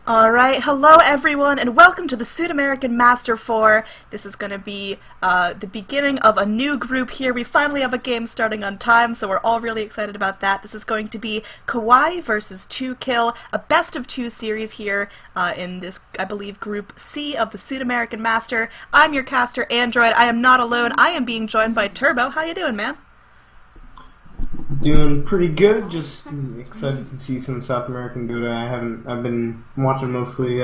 Alright, hello everyone, and welcome to the Sudamerican Master 4. This is going to be the beginning of a new group here. We finally have a game starting on time, so we're all really excited about that. This is going to be Kawaii versus 2Kill, a best of 2 series here in this, I believe, Group C of the Sudamerican Master. I'm your caster, Android. I am not alone. I am being joined by Turbo. How you doing, man? Doing pretty good. Just excited to see some South American Dota. I've been watching mostly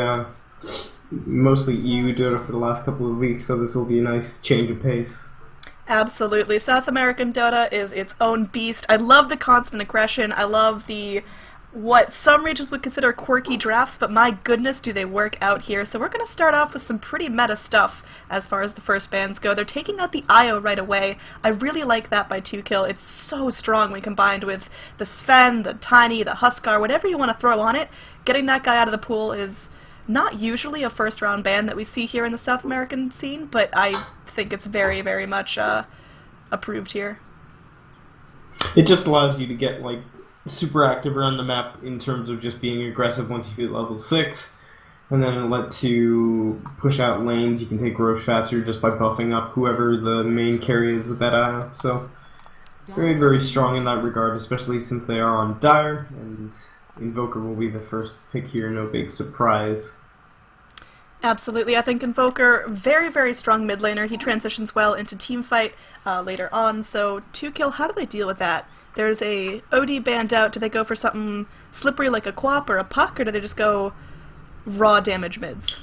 EU Dota for the last couple of weeks, so this will be a nice change of pace. Absolutely. South American Dota is its own beast. I love the constant aggression. I love the what some regions would consider quirky drafts, but my goodness do they work out here. So we're going to start off with some pretty meta stuff as far as the first bans go. They're taking out the IO right away. I really like that by 2Kill. It's so strong when combined with the Sven, the Tiny, the Huskar, whatever you want to throw on it. Getting that guy out of the pool is not usually a first round ban that we see here in the South American scene, but I think it's very, very much approved here. It just allows you to get like super active around the map in terms of just being aggressive once you hit level 6, and then it lets you push out lanes. You can take Roche faster just by buffing up whoever the main carry is with that IO. So very, very strong in that regard, especially since they are on Dire, and Invoker will be the first pick here, no big surprise. Absolutely. I think Invoker, very, very strong mid laner. He transitions well into teamfight later on, so 2Kill, how do they deal with that? There's a OD banned out. Do they go for something slippery like a Quap or a Puck, or do they just go raw damage mids?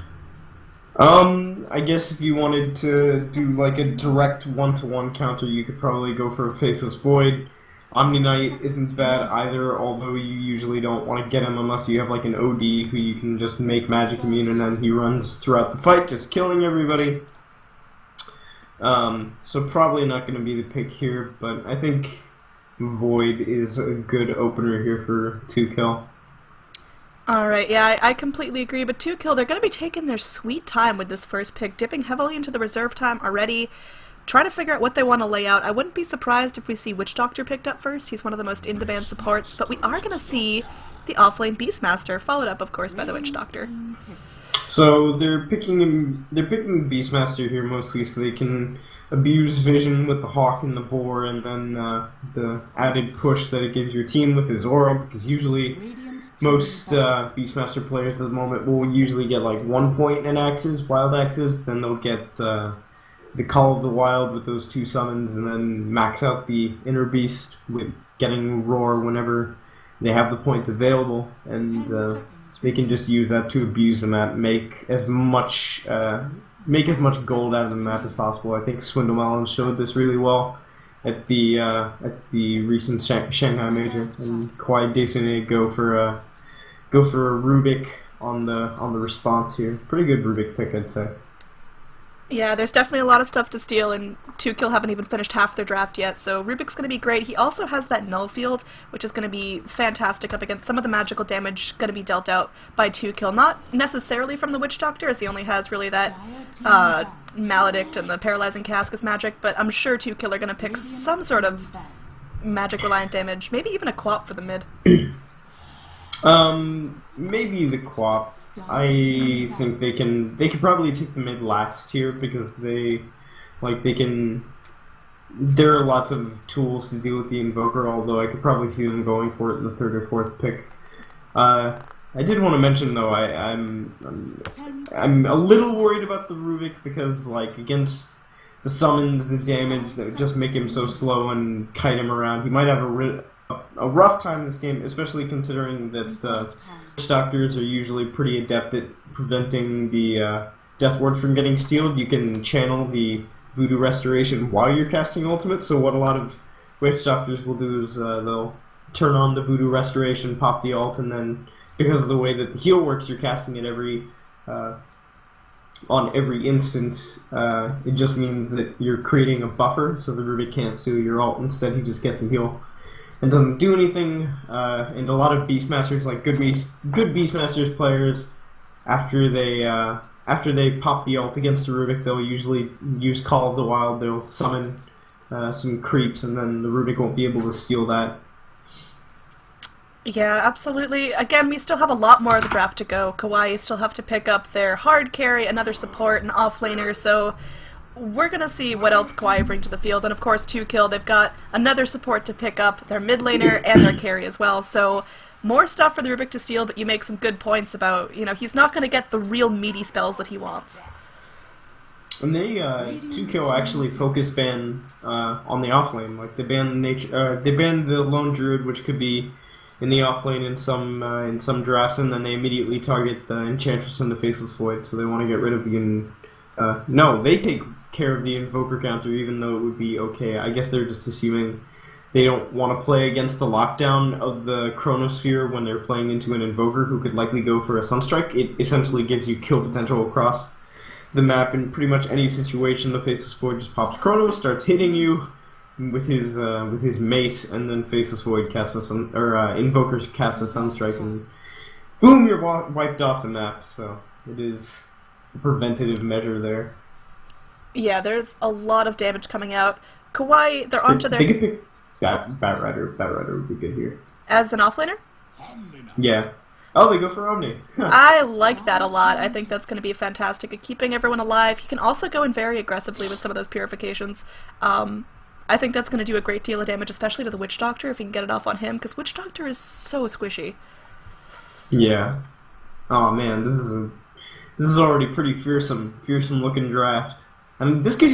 I guess if you wanted to do like a direct one-to-one counter, you could probably go for a Faceless Void. Omni Knight isn't bad either, although you usually don't want to get him unless you have like an OD who you can just make magic immune and then he runs throughout the fight just killing everybody. So probably not going to be the pick here, but I think Void is a good opener here for 2Kill. Alright, yeah, I completely agree, but 2Kill, they're going to be taking their sweet time with this first pick, dipping heavily into the reserve time already, trying to figure out what they want to lay out. I wouldn't be surprised if we see Witch Doctor picked up first. He's one of the most in-demand supports, but we are going to see the offlane Beastmaster, followed up, of course, by the Witch Doctor. So they're picking Beastmaster here mostly so they can abuse vision with the Hawk and the Boar, and then the added push that it gives your team with his aura, because usually most Beastmaster players at the moment will usually get like 1 point in axes, wild axes, then they'll get the Call of the Wild with those 2 summons, and then max out the Inner Beast with getting Roar whenever they have the points available, and they can just use that to abuse the map, make as much gold out of the map as possible. I think Swindlemelon showed this really well at the recent Shanghai Major, and Kawaii Desune go for a Rubik on the response here. Pretty good Rubik pick, I'd say. Yeah, there's definitely a lot of stuff to steal, and 2Kill haven't even finished half their draft yet, so Rubik's going to be great. He also has that Null Field, which is going to be fantastic up against some of the magical damage going to be dealt out by 2Kill. Not necessarily from the Witch Doctor, as he only has really that Maledict and the Paralyzing Cask as magic, but I'm sure 2Kill are going to pick some sort of magic-reliant damage, maybe even a Quap for the mid. Maybe the Quap. I think they could probably take the mid last here because there are lots of tools to deal with the Invoker, although I could probably see them going for it in the 3rd or 4th pick. I did want to mention though, I'm a little worried about the Rubik because like against the summons, the damage, that would just make him so slow and kite him around. He might have a rough time in this game, especially considering that Witch Doctors are usually pretty adept at preventing the Death Ward from getting stealed. You can channel the Voodoo Restoration while you're casting Ultimate, so what a lot of Witch Doctors will do is they'll turn on the Voodoo Restoration, pop the ult, and then because of the way that the heal works, you're casting it on every instance. It just means that you're creating a buffer, so the Rubik can't steal your ult. Instead, he just gets a heal and doesn't do anything. And a lot of Beastmasters, like good Beastmasters players, after they after they pop the ult against the Rubik, they'll usually use Call of the Wild. They'll summon some creeps, and then the Rubik won't be able to steal that. Yeah, absolutely. Again, we still have a lot more of the draft to go. Kawaii still have to pick up their hard carry, another support, an offlaner, so we're going to see what else Kawaii bring to the field. And of course, 2Kill, they've got another support to pick up, their mid laner and their carry as well. So more stuff for the Rubik to steal, but you make some good points about, you know, he's not going to get the real meaty spells that he wants. And they 2Kill actually focus ban on the offlane. Like they banned the Lone Druid, which could be in the offlane in some drafts, and then they immediately target the Enchantress and the Faceless Void. So they want to get rid of the no, they take care of the Invoker counter, even though it would be okay. I guess they're just assuming they don't want to play against the lockdown of the Chronosphere when they're playing into an Invoker who could likely go for a Sunstrike. It essentially gives you kill potential across the map in pretty much any situation. The Faceless Void just pops Chronos, starts hitting you with his mace, and then Faceless Void casts Invokers cast a Sunstrike, and boom, you're wiped off the map. So it is a preventative measure there. Yeah, there's a lot of damage coming out. Kawaii, they're onto their... They could pick Bat Rider. Bat Rider would be good here. As an offlaner? Yeah. Oh, they go for Omni. I like that a lot. I think that's going to be fantastic at keeping everyone alive. He can also go in very aggressively with some of those purifications. I think that's going to do a great deal of damage, especially to the Witch Doctor, if he can get it off on him, because Witch Doctor is so squishy. Yeah. Oh man, this is already pretty fearsome looking draft. And this could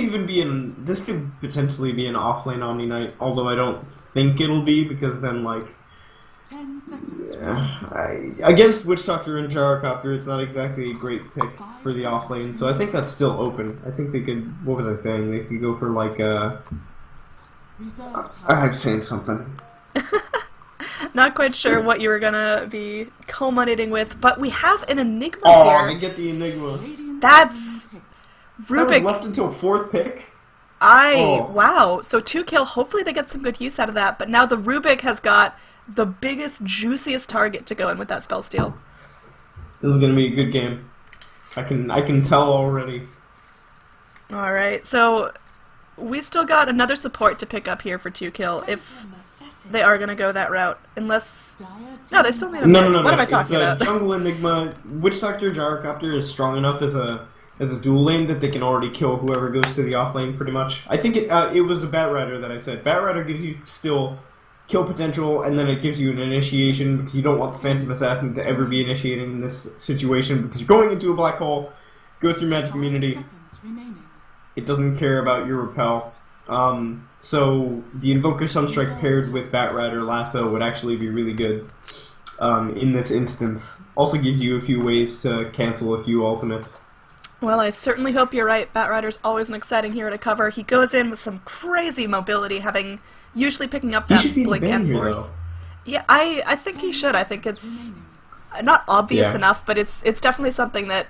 potentially be an offlane Omni Knight, although I don't think it'll be, because then, like, 10 seconds. Against Witch Doctor and Gyrocopter, it's not exactly a great pick for the offlane, so I think that's still open. I think they could, what was I saying? They could go for, like, I'm saying something. Not quite sure what you were gonna be culminating with, but we have an Enigma here. Oh, they get the Enigma. That's... That Rubik. was left until 4th pick? Wow. So 2Kill, hopefully they get some good use out of that, but now the Rubik has got the biggest, juiciest target to go in with that spell steal. This is gonna be a good game. I can tell already. Alright, so we still got another support to pick up here for 2Kill if they are gonna go that route. Unless... No, they still need a mid. No. What am I talking about? Jungle Enigma, Witch Doctor, Gyrocopter is strong enough as a dual lane that they can already kill whoever goes to the off lane, pretty much. I think it was a Bat Rider that I said. Bat Rider gives you still kill potential, and then it gives you an initiation, because you don't want the Phantom Assassin to ever be initiating in this situation, because you're going into a black hole, go through Magic Immunity, it doesn't care about your repel. So the Invoker Sunstrike paired with Bat Rider Lasso would actually be really good in this instance. Also gives you a few ways to cancel a few ultimates. Well, I certainly hope you're right. Bat Rider's always an exciting hero to cover. He goes in with some crazy mobility, usually picking up that blink and force. Yeah, I think he should. I think it's not obvious enough, but it's definitely something that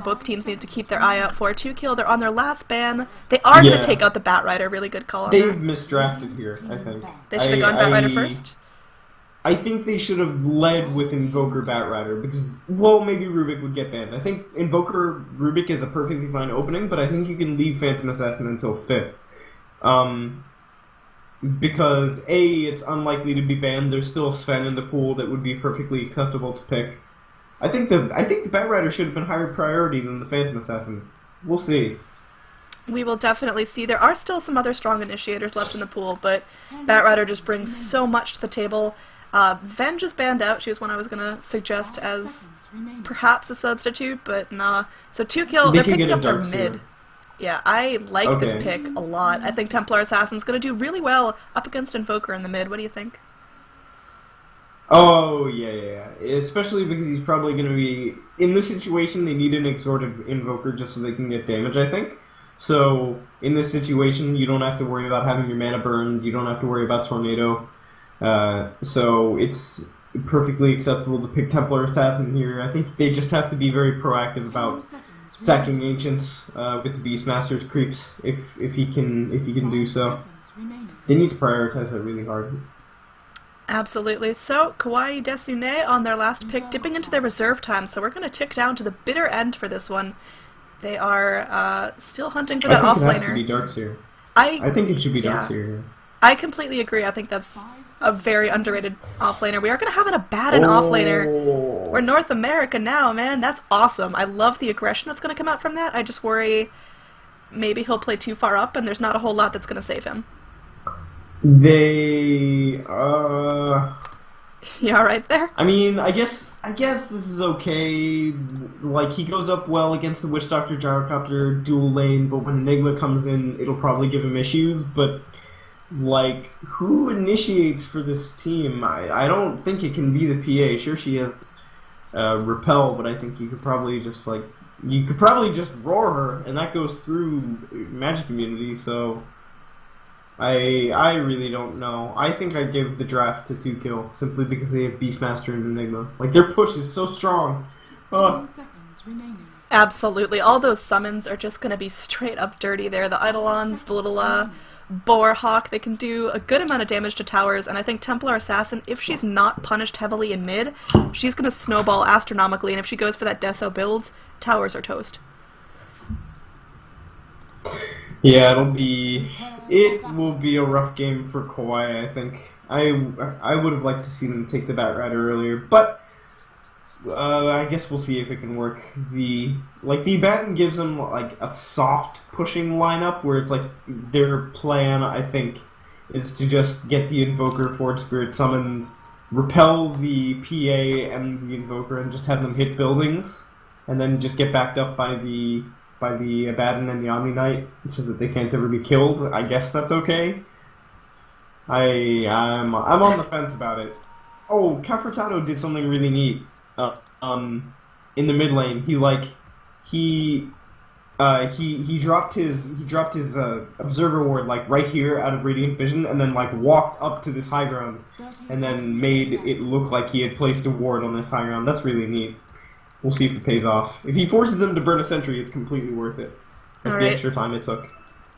both teams need to keep their eye out for. 2Kill, they're on their last ban. They are going to take out the Bat Rider. Really good call on that. They've misdrafted here, I think. They should have gone Bat Rider first? I think they should have led with Invoker Bat Rider, because, well, maybe Rubik would get banned. I think Invoker Rubik is a perfectly fine opening, but I think you can leave Phantom Assassin until 5th. Because, A, it's unlikely to be banned. There's still Sven in the pool that would be perfectly acceptable to pick. I think the Bat Rider should have been higher priority than the Phantom Assassin. We'll see. We will definitely see. There are still some other strong initiators left in the pool, but Bat Rider just brings so much to the table. Ven just banned out. She was one I was going to suggest as perhaps a substitute, but nah. So 2Kill, they're picking up their mid. Yeah, I like this pick a lot. I think Templar Assassin's going to do really well up against Invoker in the mid. What do you think? Oh, yeah. Especially because he's probably going to be... In this situation, they need an exhorted Invoker just so they can get damage, I think. So, in this situation, you don't have to worry about having your mana burned. You don't have to worry about Tornado. So it's perfectly acceptable to pick Templar Assassin here. I think they just have to be very proactive about stacking Ancients with the Beastmaster's creeps if he can do so. They need to prioritize that really hard. Absolutely. So, Kawaii Desune on their last pick, dipping into their reserve time, so we're going to tick down to the bitter end for this one. They are still hunting for I that think it has offlaner. to be Darkseer. I I think it should be Yeah. Darkseer. I completely agree. I think that's a very underrated offlaner. We are going to have an Abaddon offlaner. We're North America now, man. That's awesome. I love the aggression that's going to come out from that. I just worry maybe he'll play too far up and there's not a whole lot that's going to save him. They, You alright there? I mean, I guess this is okay. Like, he goes up well against the Witch Doctor Gyrocopter dual lane, but when Enigma comes in, it'll probably give him issues. But, like, who initiates for this team? I don't think it can be the PA. Sure, she has Repel, but I think you could probably just roar her, and that goes through Magic Immunity, so I really don't know. I think I'd give the draft to 2-kill, simply because they have Beastmaster and Enigma. Like, their push is so strong. 10 seconds remaining. Absolutely. All those summons are just going to be straight up dirty there. The Eidolons, the little Boar Hawk, they can do a good amount of damage to towers, and I think Templar Assassin, if she's not punished heavily in mid, she's going to snowball astronomically, and if she goes for that Deso build, towers are toast. Yeah, it will be a rough game for Kawaii, I think. I would have liked to see them take the Batrider earlier, but I guess we'll see if it can work. The Abaddon gives them like a soft pushing lineup where it's like their plan, I think, is to just get the Invoker, Forge Spirit summons, repel the PA and the Invoker, and just have them hit buildings, and then just get backed up by the Abaddon and the Omni Knight so that they can't ever be killed. I guess that's okay. I'm on the fence about it. Oh, Cafratato did something really neat. In the mid lane, he dropped his observer ward like right here out of radiant vision, and then like walked up to this high ground, and then made it look like he had placed a ward on this high ground. That's really neat. We'll see if it pays off. If he forces them to burn a sentry, it's completely worth it. Like the extra time it took.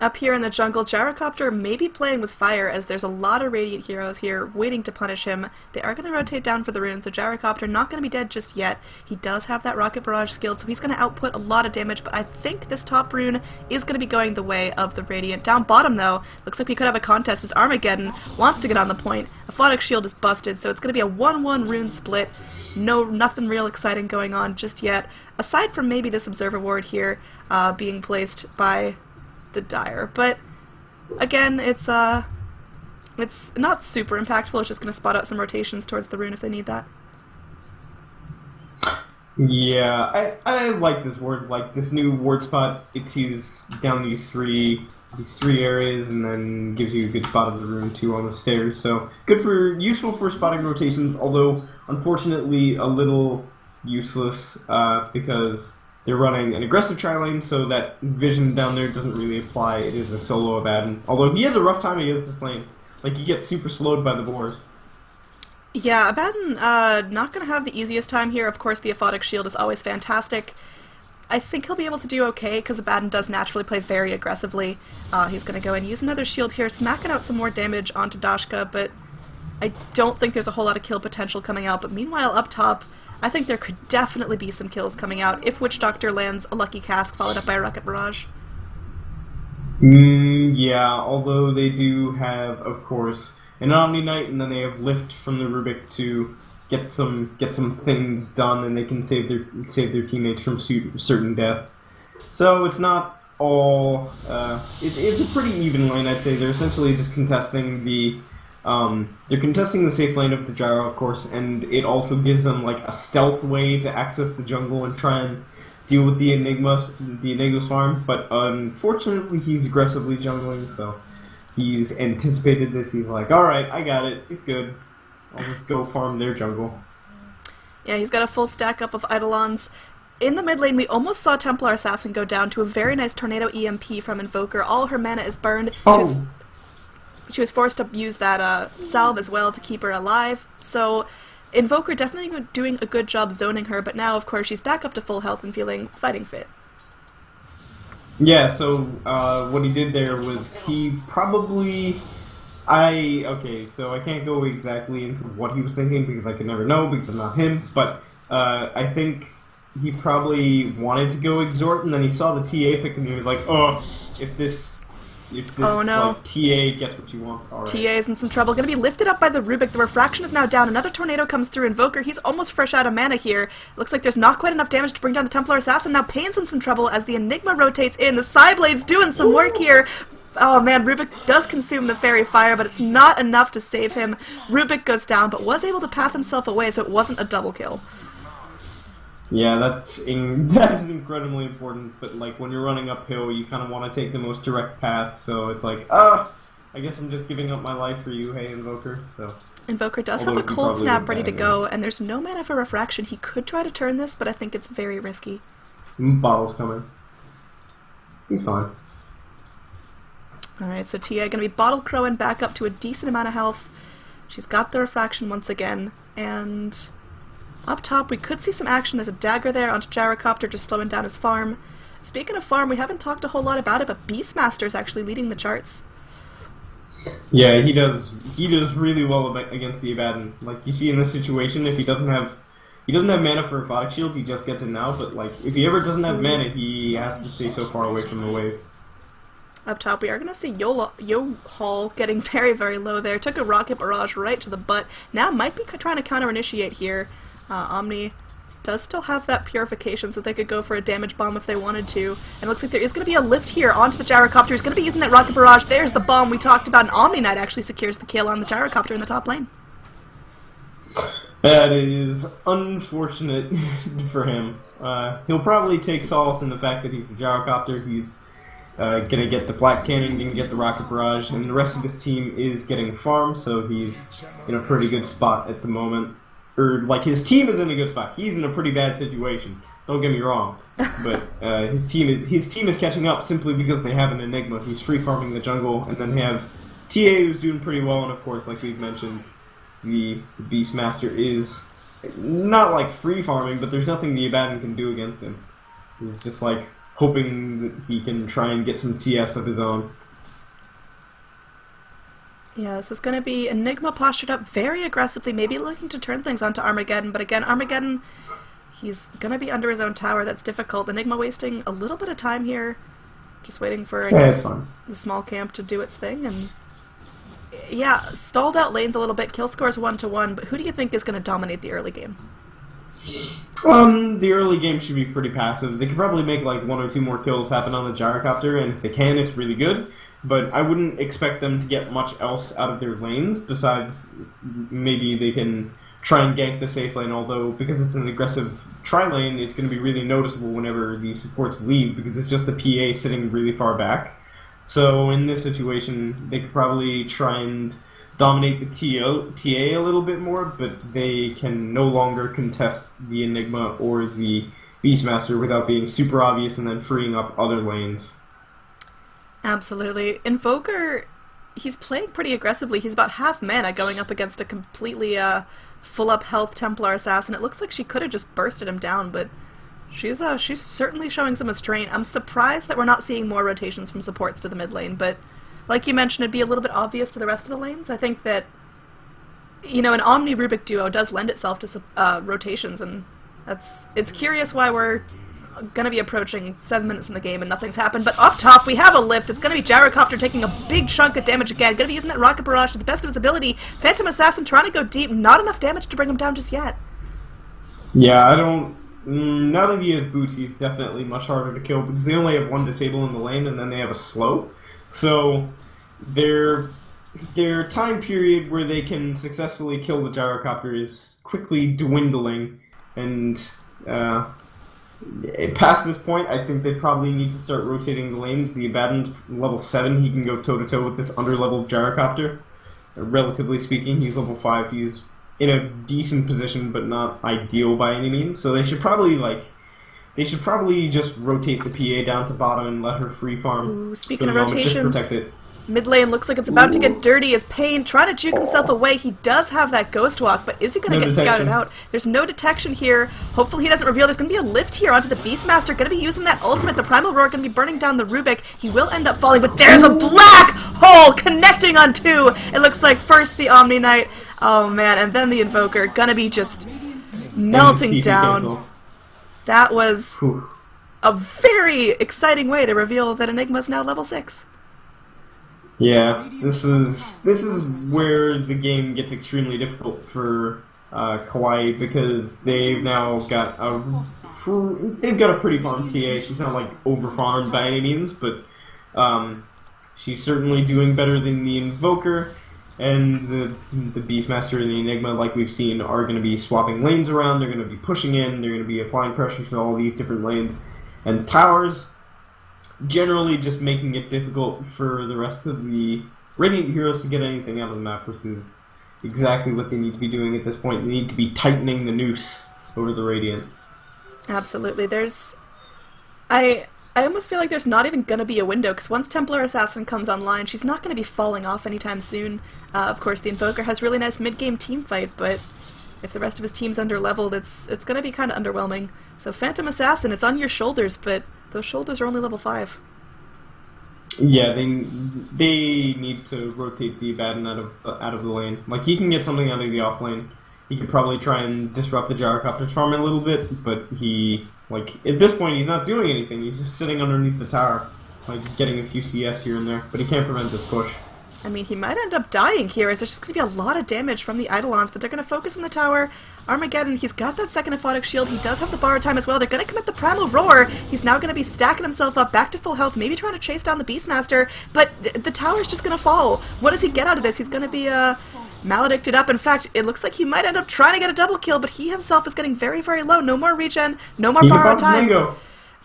Up here in the jungle, Gyrocopter may be playing with fire, as there's a lot of Radiant heroes here waiting to punish him. They are going to rotate down for the rune, so Gyrocopter not going to be dead just yet. He does have that Rocket Barrage skill, so he's going to output a lot of damage, but I think this top rune is going to be going the way of the Radiant. Down bottom, though, looks like we could have a contest as Armageddon wants to get on the point. Aphotic Shield is busted, so it's going to be a 1-1 rune split. Nothing real exciting going on just yet, aside from maybe this Observer Ward here being placed by the Dire. But again, it's not super impactful. It's just going to spot out some rotations towards the rune if they need that. Yeah, I like this ward. Like this new ward spot, it sees down these three areas and then gives you a good spot of the rune too on the stairs. So useful for spotting rotations. Although unfortunately a little useless because they're running an aggressive tri-lane, so that vision down there doesn't really apply. It is a solo Abaddon. Although he has a rough time against this lane. Like, he gets super slowed by the boars. Yeah, Abaddon not going to have the easiest time here. Of course, the Aphotic Shield is always fantastic. I think he'll be able to do okay, because Abaddon does naturally play very aggressively. He's going to go and use another shield here, smacking out some more damage onto Dashka, but I don't think there's a whole lot of kill potential coming out. But meanwhile, up top, I think there could definitely be some kills coming out if Witch Doctor lands a Lucky Cask followed up by a Rocket Barrage. Yeah, although they do have, of course, an Omni Knight, and then they have Lift from the Rubik to get some things done, and they can save their teammates from certain death. So it's not all. It's a pretty even lane, I'd say. They're essentially just contesting the. They're contesting the safe lane of the Gyro, of course, and it also gives them like a stealth way to access the jungle and try and deal with the Enigma's farm. But unfortunately, he's aggressively jungling, so he's anticipated this. He's like, all right, I got it. It's good. I'll just go farm their jungle. Yeah, he's got a full stack up of Eidolons. In the mid lane, we almost saw Templar Assassin go down to a very nice Tornado EMP from Invoker. All her mana is burned. She was forced to use that salve as well to keep her alive, so Invoker definitely doing a good job zoning her, but now, of course, she's back up to full health and feeling fighting fit. Yeah, so what he did there was he probably... Okay, so I can't go exactly into what he was thinking because I could never know because I'm not him, but I think he probably wanted to go exhort and then he saw the TA pick and he was like, oh, if this Oh, no. like, TA gets what she wants, alright. TA is in some trouble. Going to be lifted up by the Rubik. The refraction is now down. Another tornado comes through. Invoker, he's almost fresh out of mana here. Looks like there's not quite enough damage to bring down the Templar Assassin. Now Pain's in some trouble as the Enigma rotates in. The Psyblade's doing some work here. Oh man, Rubik does consume the Fairy Fire, but it's not enough to save him. Rubik goes down, but was able to path himself away, so it wasn't a double kill. Yeah, that's incredibly important, but like when you're running uphill, you kind of want to take the most direct path, so it's like, I guess I'm just giving up my life for you, hey Invoker, so... Invoker does have a Cold Snap ready to go, and there's no mana for Refraction. He could try to turn this, but I think it's very risky. Bottle's coming. He's fine. Alright, so Tia gonna be Bottle Crowing back up to a decent amount of health. She's got the Refraction once again, and... up top, we could see some action. There's a dagger there onto Gyrocopter, just slowing down his farm. Speaking of farm, we haven't talked a whole lot about it, but Beastmaster's actually leading the charts. Yeah, he does really well against the Abaddon. Like, you see in this situation, if he doesn't have mana for a Photic Shield, he just gets it now, but like, if he ever doesn't have mana, he has to stay so far away from the wave. Up top, we are going to see Yo-Hall getting very, very low there. Took a Rocket Barrage right to the butt. Now might be trying to counter-initiate here. Omni does still have that purification, so they could go for a damage bomb if they wanted to. And it looks like there is going to be a lift here onto the Gyrocopter. He's going to be using that Rocket Barrage. There's the bomb we talked about, and Omni Knight actually secures the kill on the Gyrocopter in the top lane. That is unfortunate for him. He'll probably take solace in the fact that he's a Gyrocopter. He's going to get the Black Cannon, going to get the Rocket Barrage, and the rest of his team is getting farmed, so he's in a pretty good spot at the moment. Or, like, his team is in a good spot. He's in a pretty bad situation. Don't get me wrong. But his team is catching up simply because they have an Enigma. He's free farming the jungle, and then they have TA who's doing pretty well, and of course, like we've mentioned, the Beastmaster is not like free farming, but there's nothing the Abaddon can do against him. He's just like hoping that he can try and get some CS of his own. Yeah, this is going to be Enigma postured up very aggressively, maybe looking to turn things onto Armageddon, but again, Armageddon, he's going to be under his own tower. That's difficult. Enigma wasting a little bit of time here, just waiting for, I guess, the small camp to do its thing, and yeah, stalled out lanes a little bit, kill scores 1-1, but who do you think is going to dominate the early game? The early game should be pretty passive. They could probably make like 1 or 2 more kills happen on the Gyrocopter, and if they can, it's really good. But I wouldn't expect them to get much else out of their lanes, besides maybe they can try and gank the safe lane, although because it's an aggressive tri-lane, it's going to be really noticeable whenever the supports leave, because it's just the PA sitting really far back. So in this situation, they could probably try and dominate the TA a little bit more, but they can no longer contest the Enigma or the Beastmaster without being super obvious and then freeing up other lanes. Absolutely. Invoker, he's playing pretty aggressively. He's about half mana going up against a completely full-up health Templar Assassin. It looks like she could have just bursted him down, but she's certainly showing some restraint. I'm surprised that we're not seeing more rotations from supports to the mid lane, but like you mentioned, it'd be a little bit obvious to the rest of the lanes. I think that, you know, an Omni-Rubik duo does lend itself to rotations, and it's curious why we're going to be approaching 7 minutes in the game and nothing's happened. But up top, we have a lift. It's going to be Gyrocopter taking a big chunk of damage again. Going to be using that Rocket Barrage to the best of his ability. Phantom Assassin trying to go deep. Not enough damage to bring him down just yet. Yeah, now that he has boots, he's definitely much harder to kill because they only have 1 disable in the lane and then they have a slow. So their time period where they can successfully kill the Gyrocopter is quickly dwindling, and past this point, I think they probably need to start rotating the lanes. The Abaddon's level 7, he can go toe-to-toe with this under-leveled Gyrocopter. Relatively speaking, he's level 5. He's in a decent position, but not ideal by any means. So they should probably just rotate the PA down to bottom and let her free farm. Ooh, speaking of rotations, just protect it. Mid lane looks like it's about to get dirty as Pain trying to juke himself away. He does have that Ghost Walk, but is he going to get scouted out? There's no detection here. Hopefully he doesn't reveal. There's going to be a lift here onto the Beastmaster. Going to be using that ultimate. The Primal Roar going to be burning down the Rubik. He will end up falling, but there's a black hole connecting on two. It looks like first the Omni Knight. Oh man, and then the Invoker. Going to be just melting down. That was a very exciting way to reveal that Enigma's now level 6. Yeah, this is where the game gets extremely difficult for Kawaii, because they've now got a pretty farm TA. She's not like over farmed by any means, but she's certainly doing better than the Invoker, and the Beastmaster and the Enigma, like we've seen, are going to be swapping lanes around. They're going to be pushing in. They're going to be applying pressure to all these different lanes and towers. Generally just making it difficult for the rest of the Radiant heroes to get anything out of the map, which is exactly what they need to be doing at this point. They need to be tightening the noose over the Radiant. Absolutely. I almost feel like there's not even going to be a window, because once Templar Assassin comes online, she's not going to be falling off anytime soon. Of course, the Invoker has really nice mid-game team fight, but if the rest of his team's under-leveled, it's going to be kind of underwhelming. So Phantom Assassin, it's on your shoulders, but those shoulders are only level 5. Yeah, they need to rotate the Abaddon out of the lane. Like, he can get something out of the off lane. He could probably try and disrupt the Gyrocopter's farm a little bit, but at this point, he's not doing anything. He's just sitting underneath the tower, like, getting a few CS here and there, but he can't prevent this push. I mean, he might end up dying here, as there's just going to be a lot of damage from the Eidolons, but they're going to focus on the tower. Armageddon, he's got that second aphotic shield. He does have the borrowed time as well. They're going to commit the Primal Roar. He's now going to be stacking himself up back to full health, maybe trying to chase down the Beastmaster, but the tower's just going to fall. What does he get out of this? He's going to be maledicted up. In fact, it looks like he might end up trying to get a double kill, but he himself is getting very, very low. No more regen, no more borrowed time.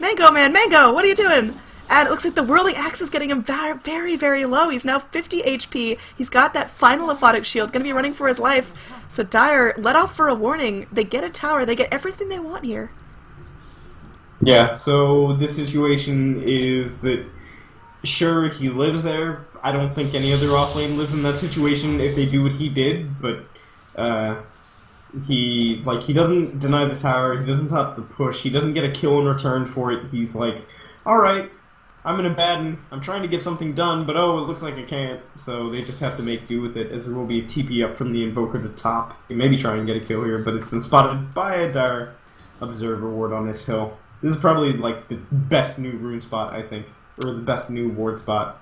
Mango, man, Mango, what are you doing? And it looks like the Whirling Axe is getting him very, very low. He's now 50 HP. He's got that final aphotic shield, going to be running for his life. So Dire let off for a warning. They get a tower. They get everything they want here. Yeah, so this situation is that, sure, he lives there. I don't think any other offlane lives in that situation if they do what he did, but he doesn't deny the tower. He doesn't stop the push. He doesn't get a kill in return for it. He's like, alright, I'm in Abaddon. I'm trying to get something done, but oh, it looks like I can't. So they just have to make do with it, as there will be a TP up from the Invoker to top. He maybe try and get a kill here, but it's been spotted by a Dire Observer ward on this hill. This is probably like the best new rune spot, I think, or the best new ward spot.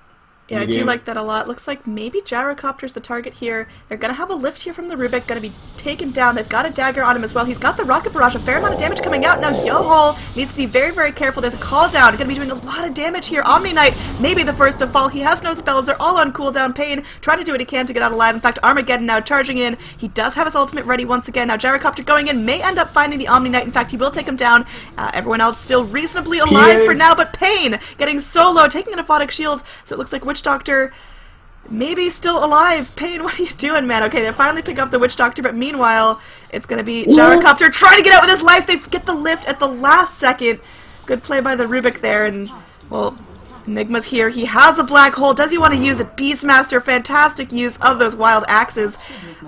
Yeah, I do like that a lot. Looks like maybe Gyrocopter's the target here. They're going to have a lift here from the Rubik, going to be taken down. They've got a dagger on him as well. He's got the Rocket Barrage, a fair amount of damage coming out. Now Yoho needs to be very, very careful. There's a call down. Going to be doing a lot of damage here. Omni Knight, maybe the first to fall. He has no spells. They're all on cooldown. Pain trying to do what he can to get out alive. In fact, Armageddon now charging in. He does have his ultimate ready once again. Now Gyrocopter going in, may end up finding the Omni Knight. In fact, he will take him down. Everyone else still reasonably alive for now, but Pain getting so low, taking an aphotic shield. So it looks like Witch Doctor maybe still alive. Pain, what are you doing, man? Okay, they finally pick up the Witch Doctor, but meanwhile, it's going to be Gyrocopter trying to get out with his life. They get the lift at the last second. Good play by the Rubik there, and, well, Enigma's here. He has a black hole. Does he want to use it? Beastmaster, fantastic use of those wild axes.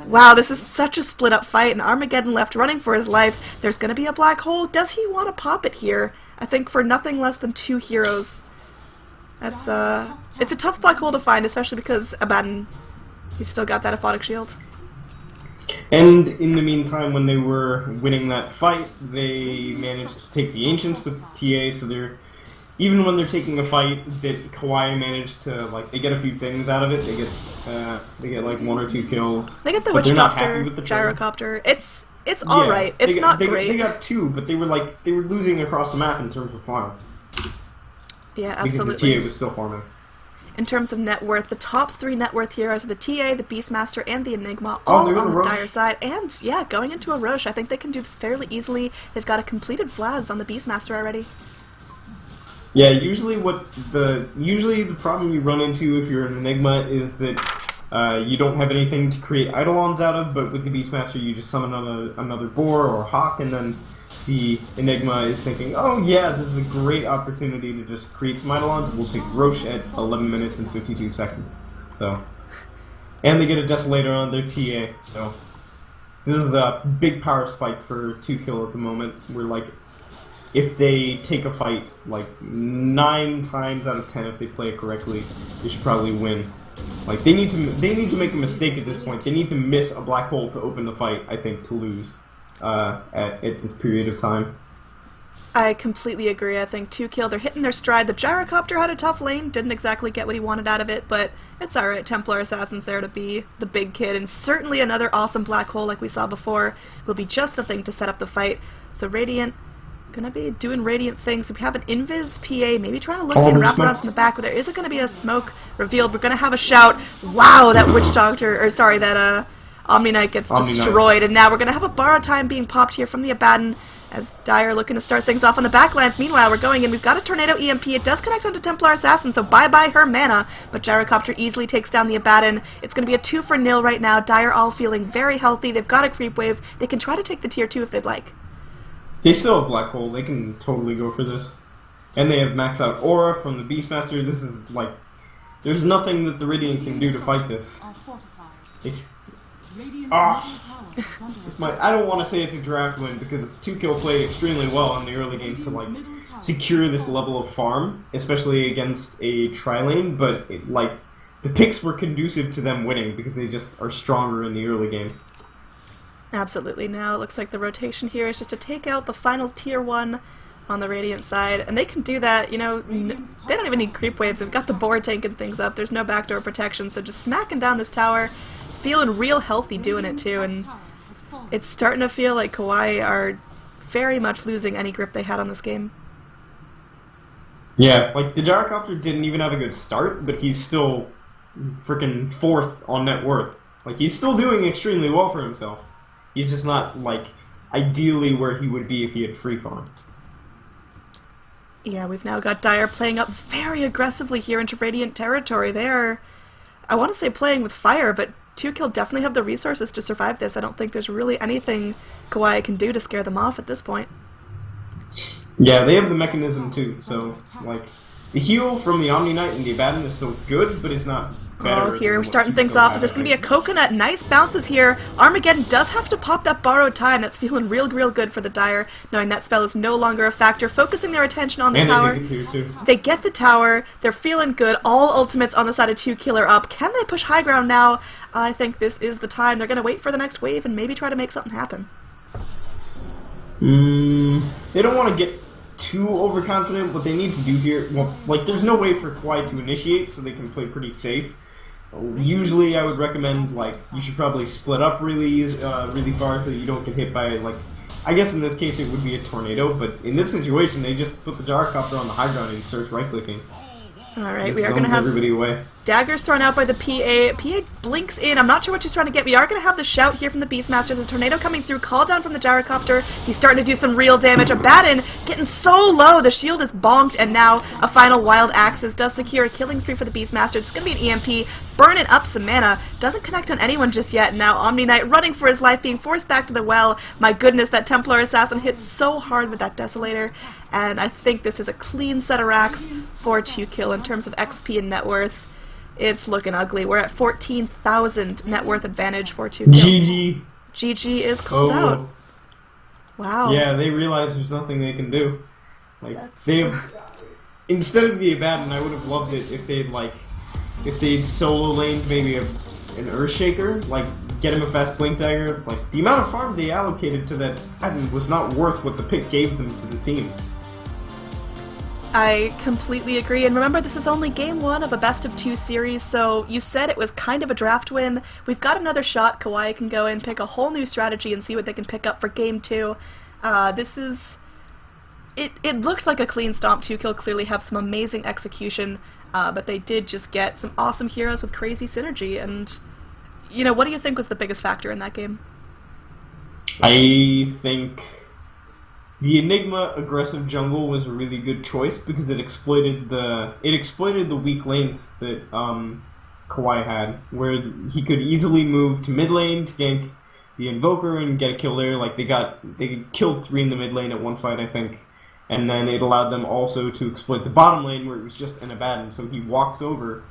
Wow, this is such a split-up fight, and Armageddon left running for his life. There's going to be a black hole. Does he want to pop it here? I think for nothing less than 2 heroes. That's, it's a tough black hole to find, especially because Abaddon, he's still got that aphotic shield. And in the meantime, when they were winning that fight, they managed to take the Ancients with the TA, so they're, even when they're taking a fight, that Kawaii managed to, like, they get a few things out of it. They get like 1 or 2 kills. They get the Witch Doctor, Gyrocopter. It's alright. It's not great. They got 2, but they were losing across the map in terms of farm. Yeah, absolutely. Because the TA was still farming. In terms of net worth, the top 3 net worth heroes are the TA, the Beastmaster, and the Enigma, all on the Dire side. And, yeah, going into a Roche, I think they can do this fairly easily. They've got a completed Vlad's on the Beastmaster already. Yeah, usually the problem you run into if you're an Enigma is that you don't have anything to create Eidolons out of, but with the Beastmaster you just summon on another boar or hawk, and then the Enigma is thinking, oh yeah, this is a great opportunity to just create some Eidolons. We'll take Roche at 11 minutes and 52 seconds. So, and they get a Desolator on their TA. So, this is a big power spike for 2Kill at the moment. We're like, if they take a fight, like 9 times out of 10, if they play it correctly, they should probably win. Like they need to make a mistake at this point. They need to miss a black hole to open the fight, I think, to lose at this period of time. I completely agree. I think 2Kill, they're hitting their stride. The Gyrocopter had a tough lane, didn't exactly get what he wanted out of it, but it's alright. Templar Assassin's there to be the big kid, and certainly another awesome black hole like we saw before will be just the thing to set up the fight. So Radiant gonna be doing Radiant things. We have an Invis PA, maybe trying to look in, wrap around from the back, but there isn't gonna be a smoke revealed. We're gonna have a shout. Wow, that Witch Doctor, or sorry, that Omni Knight gets destroyed, and now we're gonna have a borrow time being popped here from the Abaddon as Dire looking to start things off on the backlands. Meanwhile, we're going in. We've got a Tornado EMP. It does connect onto Templar Assassin, so bye-bye her mana, but Gyrocopter easily takes down the Abaddon. It's going to be a 2-for-0 right now. Dire all feeling very healthy. They've got a creep wave. They can try to take the tier 2 if they'd like. They still have Black Hole. They can totally go for this. And they have max out Aura from the Beastmaster. This is like... There's nothing that the Radiant can do to fight this. I don't want to say it's a draft win because 2Kill played extremely well in the early game to like secure this level of farm, especially against a tri-lane, but like the picks were conducive to them winning because they just are stronger in the early game. Absolutely. Now it looks like the rotation here is just to take out the final tier 1 on the Radiant side, and they can do that, you know, they don't even need creep waves. They've got the board tanking things up. There's no backdoor protection, so just smacking down this tower, feeling real healthy doing it too, and it's starting to feel like Kawaii are very much losing any grip they had on this game. Yeah, like the Gyrocopter didn't even have a good start, but he's still freaking 4th on net worth. Like he's still doing extremely well for himself. He's just not like ideally where he would be if he had free farm. Yeah, we've now got Dire playing up very aggressively here into Radiant territory. They're, I want to say playing with fire, but 2Kill definitely have the resources to survive this. I don't think there's really anything Kawaii can do to scare them off at this point. Yeah, they have the mechanism too, so, like, the heal from the Omni Knight and the Abaddon is still good, but it's not better. Oh, here we're starting things off. There's going to be a coconut. Nice bounces here. Armageddon does have to pop that borrowed time. That's feeling real good for the Dire, knowing that spell is no longer a factor, focusing their attention on the tower. They get the tower. They're feeling good. All ultimates on the side of 2Kill are up. Can they push high ground now? I think this is the time. They're going to wait for the next wave and maybe try to make something happen. They don't want to get too overconfident. What they need to do here, well, like, there's no way for Kawaii to initiate, so they can play pretty safe. Usually I would recommend, like, you should probably split up really far so that you don't get hit by, like, I guess in this case it would be a tornado, but in this situation they just put the Gyrocopter on the high ground and starts right-clicking. Alright, we are going to have everybody away. Daggers thrown out by the PA. PA blinks in. I'm not sure what she's trying to get. We are going to have the shout here from the Beastmaster. There's a tornado coming through. Call down from the Gyrocopter. He's starting to do some real damage. Abaddon getting so low. The shield is bonked, and now a final Wild Axis does secure a killing spree for the Beastmaster. It's going to be an EMP. Burning up some mana. Doesn't connect on anyone just yet. Now Omni Knight running for his life, being forced back to the well. My goodness, that Templar Assassin hits so hard with that Desolator. And I think this is a clean set of racks for 2Kill in terms of XP and net worth. It's looking ugly. We're at 14,000 net worth advantage for 2Kill. GG. GG is called out. Wow. Yeah, they realize there's nothing they can do. Like instead of the Abaddon, I would have loved it if they'd solo laned maybe an Earthshaker, like get him a fast blink dagger. Like the amount of farm they allocated to that Abaddon was not worth what the pick gave them to the team. I completely agree, and remember this is only game 1 of a best of 2 series, so you said it was kind of a draft win. We've got another shot. Kawaii can go in, pick a whole new strategy, and see what they can pick up for game 2. This is... It looked like a clean stomp. 2Kill clearly have some amazing execution, but they did just get some awesome heroes with crazy synergy, and, you know, what do you think was the biggest factor in that game? I think the Enigma aggressive jungle was a really good choice because it exploited the weak lanes that Kawaii had, where he could easily move to mid lane to gank the Invoker and get a kill there. Like they killed 3 in the mid lane at one fight, I think, and then it allowed them also to exploit the bottom lane where it was just an Abaddon. So he walks over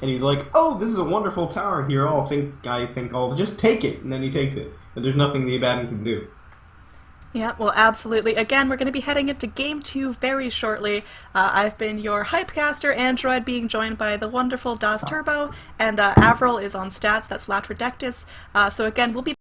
and he's like, "Oh, this is a wonderful tower here. I think I'll just take it," and then he takes it. And there's nothing the Abaddon can do. Yeah, well, absolutely. Again, we're going to be heading into Game 2 very shortly. I've been your Hypecaster, Android, being joined by the wonderful Das Turbo, and Avril is on stats, that's Latrodectus. So again, we'll be